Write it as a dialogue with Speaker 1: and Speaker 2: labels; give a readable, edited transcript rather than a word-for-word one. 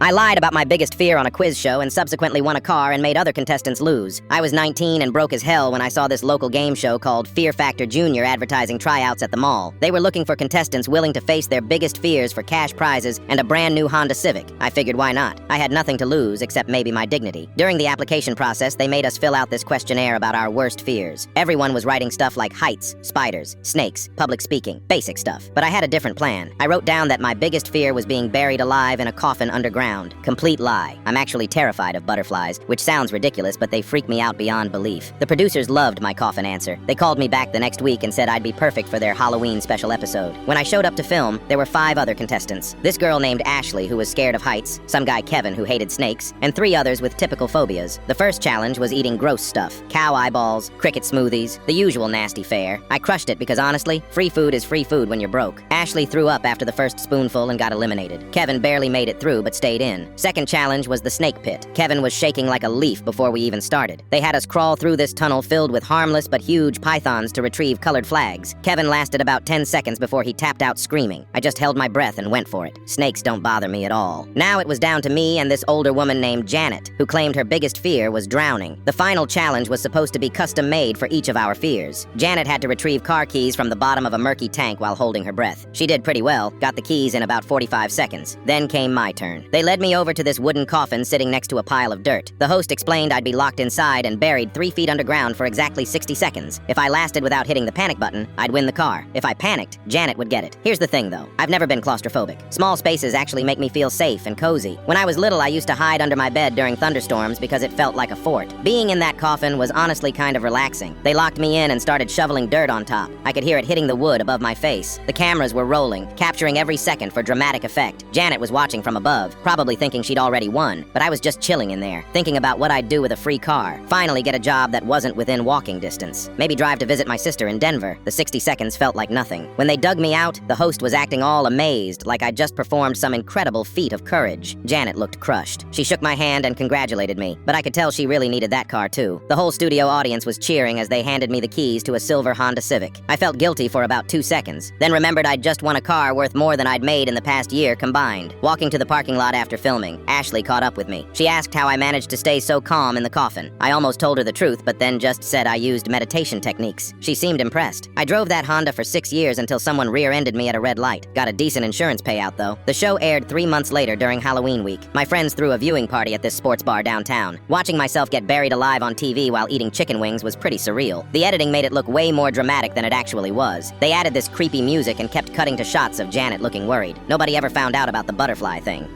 Speaker 1: I lied about my biggest fear on a quiz show and subsequently won a car and made other contestants lose. I was 19 and broke as hell when I saw this local game show called Fear Factor Jr. advertising tryouts at the mall. They were looking for contestants willing to face their biggest fears for cash prizes and a brand new Honda Civic. I figured why not? I had nothing to lose except maybe my dignity. During the application process, they made us fill out this questionnaire about our worst fears. Everyone was writing stuff like heights, spiders, snakes, public speaking, basic stuff. But I had a different plan. I wrote down that my biggest fear was being buried alive in a coffin underground. Complete lie. I'm actually terrified of butterflies, which sounds ridiculous, but they freak me out beyond belief. The producers loved my coffin answer. They called me back the next week and said I'd be perfect for their Halloween special episode. When I showed up to film, there were 5 other contestants. This girl named Ashley, who was scared of heights, some guy Kevin, who hated snakes, and 3 others with typical phobias. The first challenge was eating gross stuff. Cow eyeballs, cricket smoothies, the usual nasty fare. I crushed it because honestly, free food is free food when you're broke. Ashley threw up after the first spoonful and got eliminated. Kevin barely made it through but stayed in. Second challenge was the snake pit. Kevin was shaking like a leaf before we even started. They had us crawl through this tunnel filled with harmless but huge pythons to retrieve colored flags. Kevin lasted about 10 seconds before he tapped out screaming. I just held my breath and went for it. Snakes don't bother me at all. Now it was down to me and this older woman named Janet, who claimed her biggest fear was drowning. The final challenge was supposed to be custom made for each of our fears. Janet had to retrieve car keys from the bottom of a murky tank while holding her breath. She did pretty well, got the keys in about 45 seconds. Then came my turn. They led me over to this wooden coffin sitting next to a pile of dirt. The host explained I'd be locked inside and buried 3 feet underground for exactly 60 seconds. If I lasted without hitting the panic button, I'd win the car. If I panicked, Janet would get it. Here's the thing though, I've never been claustrophobic. Small spaces actually make me feel safe and cozy. When I was little, I used to hide under my bed during thunderstorms because it felt like a fort. Being in that coffin was honestly kind of relaxing. They locked me in and started shoveling dirt on top. I could hear it hitting the wood above my face. The cameras were rolling, capturing every second for dramatic effect. Janet was watching from above, probably thinking she'd already won, but I was just chilling in there, thinking about what I'd do with a free car. Finally get a job that wasn't within walking distance. Maybe drive to visit my sister in Denver. The 60 seconds felt like nothing. When they dug me out, the host was acting all amazed, like I'd just performed some incredible feat of courage. Janet looked crushed. She shook my hand and congratulated me, but I could tell she really needed that car too. The whole studio audience was cheering as they handed me the keys to a silver Honda Civic. I felt guilty for about 2 seconds, then remembered I'd just won a car worth more than I'd made in the past year combined. Walking to the parking lot after filming, Ashley caught up with me. She asked how I managed to stay so calm in the coffin. I almost told her the truth, but then just said I used meditation techniques. She seemed impressed. I drove that Honda for 6 years until someone rear-ended me at a red light. Got a decent insurance payout though. The show aired 3 months later during Halloween week. My friends threw a viewing party at this sports bar downtown. Watching myself get buried alive on TV while eating chicken wings was pretty surreal. The editing made it look way more dramatic than it actually was. They added this creepy music and kept cutting to shots of Janet looking worried. Nobody ever found out about the butterfly thing.